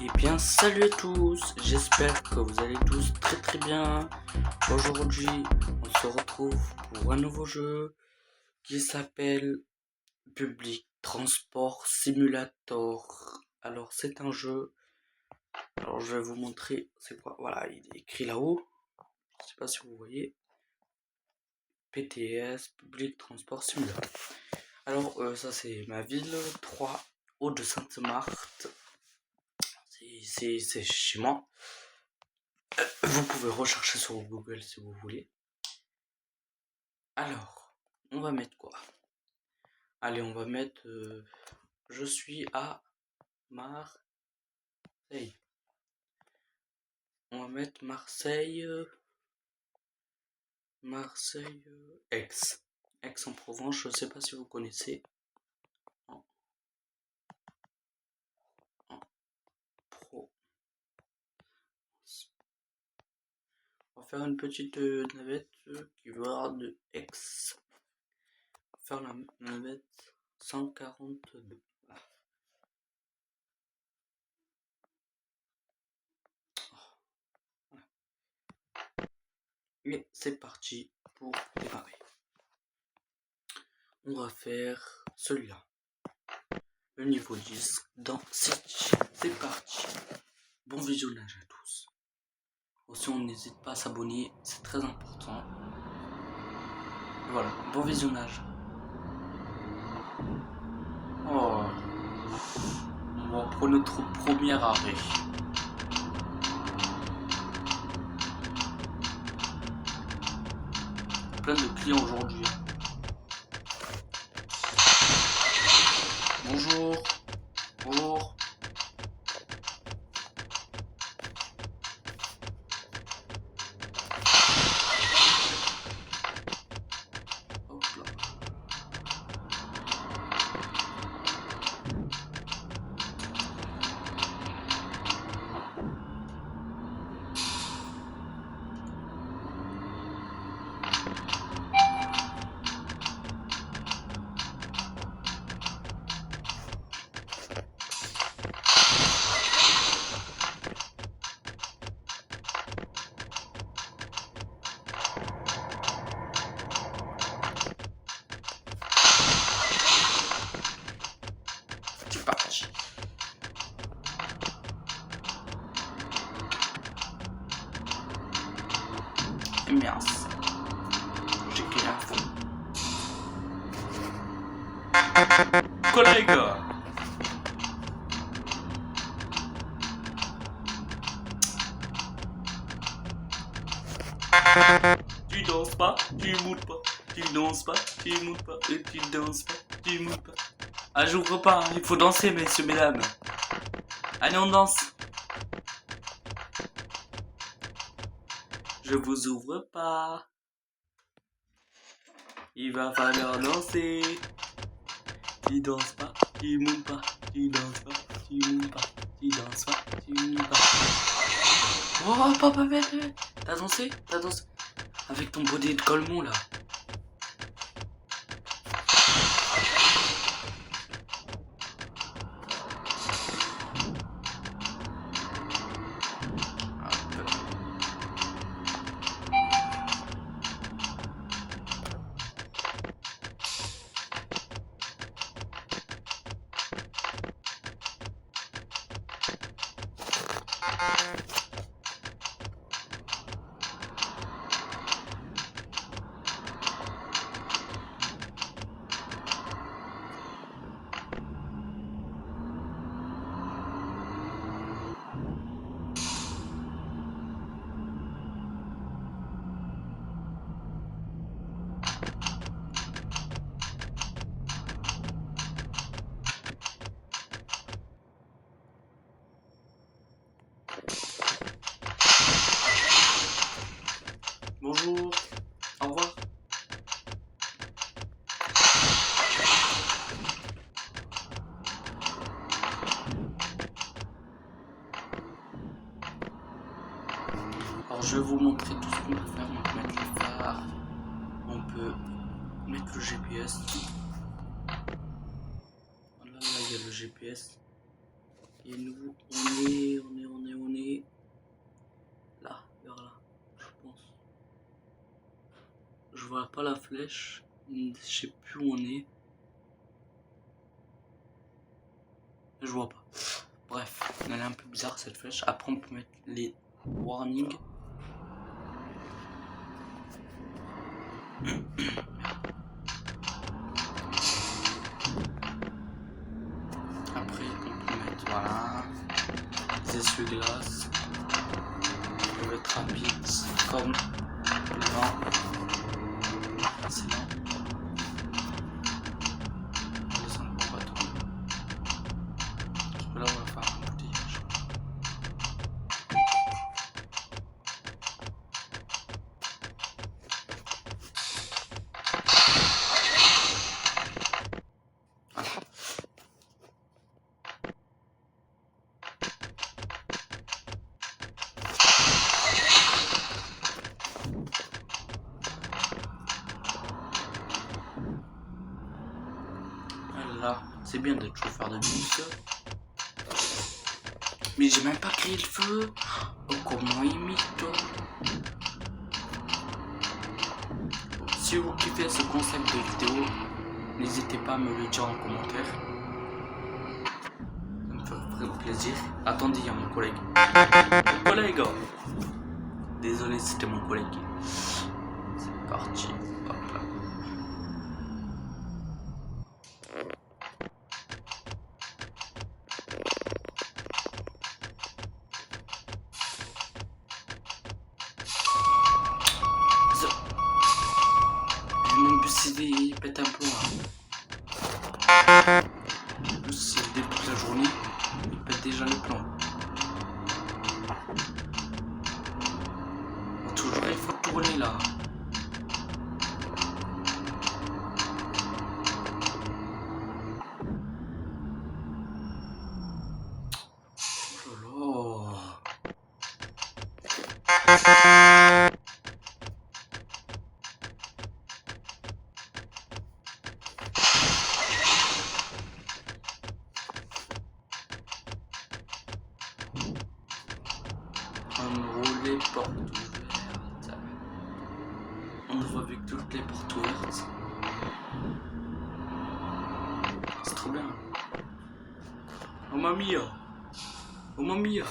Eh bien salut à tous, j'espère que vous allez tous très bien. Aujourd'hui on se retrouve pour un nouveau jeu qui s'appelle Public Transport Simulator. Alors c'est un jeu, alors je vais vous montrer c'est quoi, voilà il est écrit là-haut, je sais pas si vous voyez, PTS, Public Transport Simulator. Alors ça c'est ma ville, 3 Hauts-de-Sainte-Marthe, c'est chez moi. Vous pouvez rechercher sur Google si vous voulez. Alors, on va mettre quoi? Allez, on va mettre je suis à Marseille. On va mettre Marseille, Aix. Aix-en-Provence, je sais pas si vous connaissez. En, en Provence. On va faire une petite navette qui va de Aix. On va faire la navette 142. Voilà. Et c'est parti pour démarrer. On va faire celui-là. Le niveau 10 dans City. C'est parti. Bon visionnage à tous. Aussi, on n'hésite pas à s'abonner, c'est très important. Et voilà, bon visionnage. Oh, on va prendre notre premier arrêt. Plein de clients aujourd'hui. Bonjour. Bonjour. Hop là. C'est parti. Et merci. J'ai créé un fond. Collègue. Tu danses pas, tu moutes pas, tu danses pas, tu moutes pas, et tu danses pas, tu moutes pas. Ah, j'ouvre pas, il faut danser, messieurs, mesdames. Allez, on danse. Je vous ouvre pas. Il va falloir danser. Tu danses pas, tu moutes pas, tu danses pas, tu moutes pas, tu danses pas, tu moutes pas. Oh, papa, t'as dansé? T'as dansé? Avec ton body de colmon là. Bonjour, au revoir. Alors je vais vous montrer tout ce qu'on peut faire. On peut mettre les phares, on peut mettre le GPS. Voilà, là il y a le GPS. Et nous, on est pas la flèche. Je sais plus où on est. Je vois pas. Bref, elle est un peu bizarre cette flèche. Après on peut mettre les warnings. Après on peut mettre voilà les essuie-glaces. On peut être rapide comme le vent. C'est lent. On descend pour pas trop. Parce que là on va faire un embouteillage. Là, c'est bien d'être chauffeur de bus. Mais j'ai même pas créé le feu. Oh, comment il mytho. Si vous kiffez ce concept de vidéo, n'hésitez pas à me le dire en commentaire. Ça me fait vraiment plaisir. Attendez, il y a mon collègue. Mon collègue. Désolé, c'était mon collègue. C'est parti. Hop là. Mon bus il pète un plomb là. Le bus il dès toute la journée, il pète déjà le plomb. Toujours il faut tourner là. Oh là là. Les portes ouvertes. On ne voit avec toutes les portes ouvertes. C'est trop bien. Oh mamie. Oh mamie.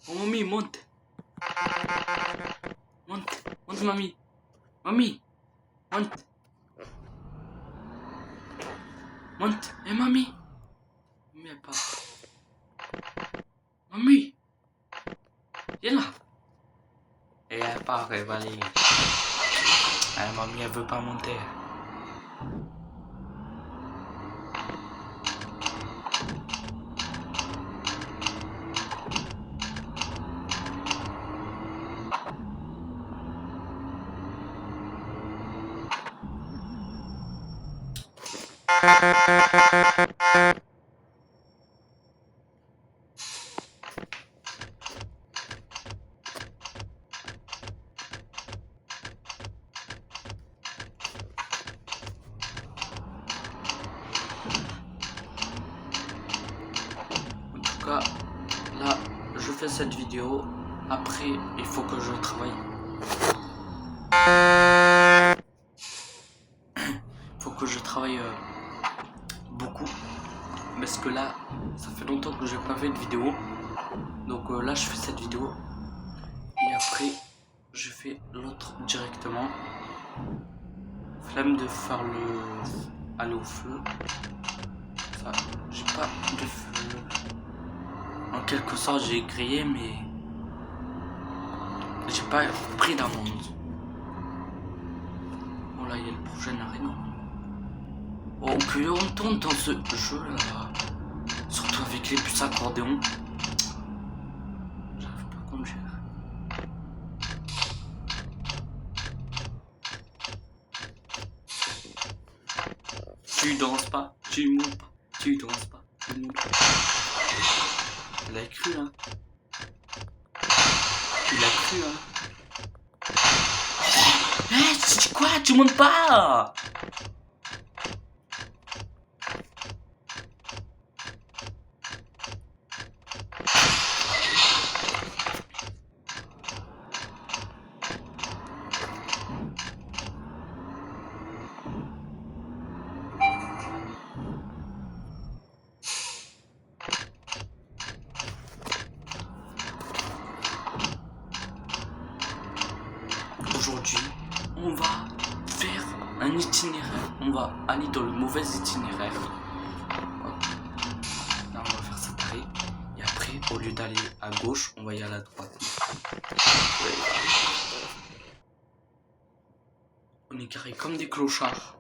Oh mamie, monte. Monte. Monte mamie. Mamie. Monte. Monte. Eh mamie. Mamie elle part. Mamie. Viens là. Et elle part, elle va aller. Mamie elle veut pas monter. En tout cas, là, je fais cette vidéo. Après, il faut que je travaille. Faut que je travaille beaucoup. Parce que là, ça fait longtemps que j'ai pas fait de vidéo. Donc là, je fais cette vidéo. Et après, je fais l'autre directement. Flemme de faire aller au feu. Ça, j'ai pas de feu. En quelque sorte, j'ai grillé, mais j'ai pas pris d'amende. Oh là, il y a le prochain arène. Oh, que on tourne dans ce jeu là. Surtout avec les bus accordéon. J'arrive pas à conduire. Tu danses pas, tu mouves pas, tu danses pas, tu mouves pas. Il a cru hein. Il a cru hein. Eh, c'est quoi? Tu montes pas? itinéraire. On va aller dans le mauvais itinéraire. Hop. Là, on va faire ça carré. Et après, au lieu d'aller à gauche, on va y aller à droite. On est carré comme des clochards.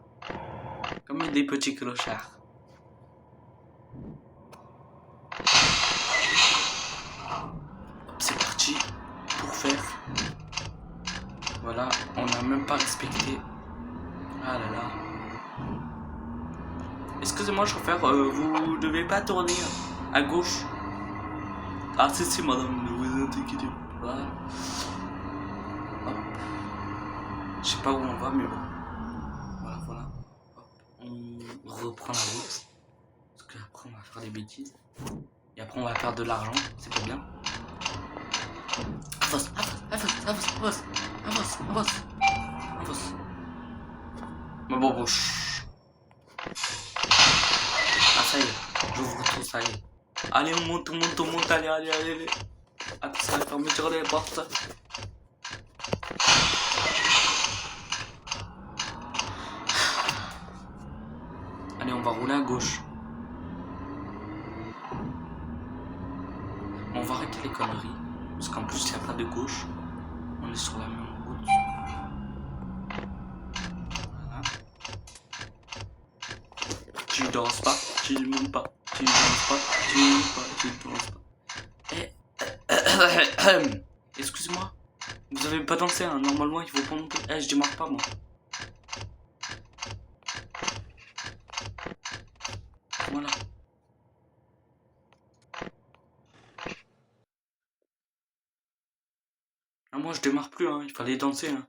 Comme des petits clochards. C'est parti pour faire. Voilà, on n'a même pas respecté. Ah là là. Excusez-moi, chauffeur, vous devez pas tourner à gauche. Ah si madame, ne vous inquiétez pas. Hop. Je sais pas où on va, mais bon. Voilà. Hop. On reprend la route. Parce qu'après on va faire des bêtises. Et après on va perdre de l'argent, c'est pas bien. Avance. Mais bon, chut. Ah ça y est, j'ouvre tout, ça y est. Allez, on monte, allez. Attends, ça va fermeture des portes. Allez, on va rouler à gauche. On va arrêter les conneries. Parce qu'en plus, il y a pas de gauche. On est sur la même route. Voilà. Tu danses pas, tu ne montes pas, tu ne danses pas, tu ne danses pas. Excuse-moi, vous avez pas dansé, hein. Normalement il faut pas monter. Je démarre pas moi. Voilà. Ah, moi je démarre plus, hein. Il fallait danser. Hein.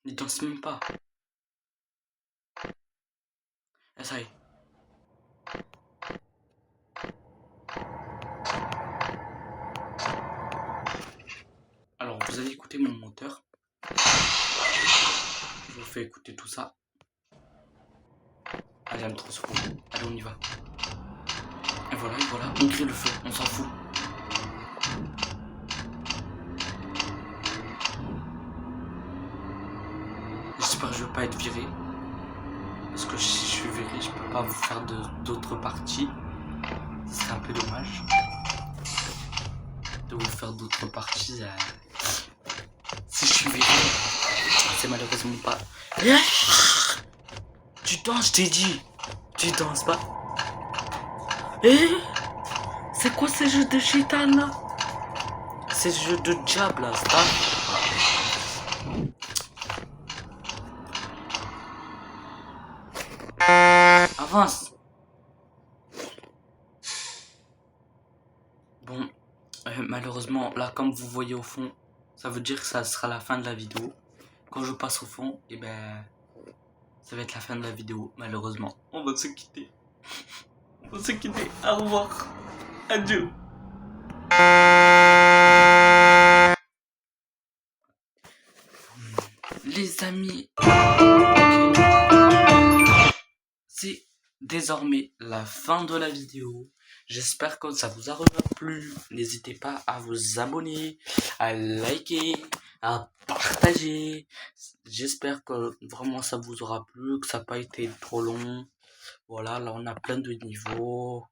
Il danse même pas. Et ça y est. Alors vous allez écouter mon moteur. Je vous fais écouter tout ça. Allez, elle me transforme. Allez, on y va. Et voilà, on crée le feu, on s'en fout. J'espère que je vais pas être viré. Parce que si je suis viré, je peux pas vous faire d'autres parties. C'est un peu dommage de vous faire d'autres parties. Si je suis viré, c'est malheureusement pas. Tu danses, je t'ai dit. Tu danses pas. C'est quoi ces jeux de chétan là? Ces jeux de diable là, ça. Avance. Bon, malheureusement, là, comme vous voyez au fond, ça veut dire que ça sera la fin de la vidéo. Quand je passe au fond, et ben, ça va être la fin de la vidéo, malheureusement. On va se quitter. On va se quitter. Au revoir. Adieu. Les amis, c'est désormais la fin de la vidéo. J'espère que ça vous aura plu. N'hésitez pas à vous abonner, à liker, à partager. J'espère que vraiment ça vous aura plu, que ça n'a pas été trop long. Voilà, là on a plein de niveaux.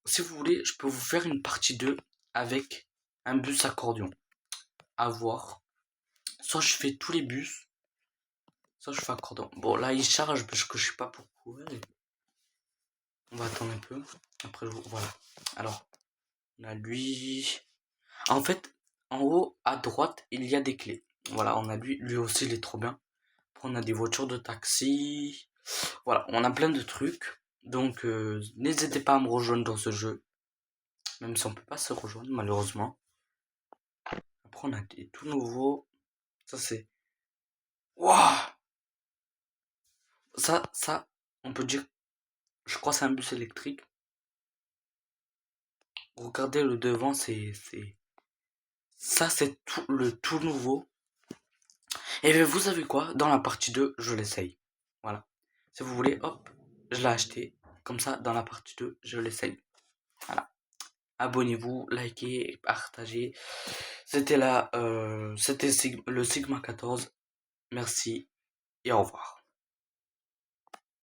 Si vous voulez, je peux vous faire une partie 2 avec un bus accordion. À voir. Soit je fais tous les bus, soit je fais accordion. Bon, là il charge parce que je sais pas pourquoi. On va attendre un peu. Après, voilà. Alors, on a lui. En fait, en haut à droite, il y a des clés. Voilà, on a lui aussi, il est trop bien. Après, on a des voitures de taxi. Voilà, on a plein de trucs. Donc, n'hésitez pas à me rejoindre dans ce jeu. Même si on peut pas se rejoindre, malheureusement. Après, on a des tout nouveaux. Ça, c'est. Waouh! Ça, on peut dire. Je crois que c'est un bus électrique. Regardez le devant, c'est. Ça, c'est le tout nouveau. Et bien, vous savez quoi? Dans la partie 2, je l'essaye. Voilà. Si vous voulez, hop, je l'ai acheté. Comme ça, dans la partie 2, je l'essaye. Voilà. abonnez-vous, likez et partagez. C'était le Sigma 14. Merci et au revoir.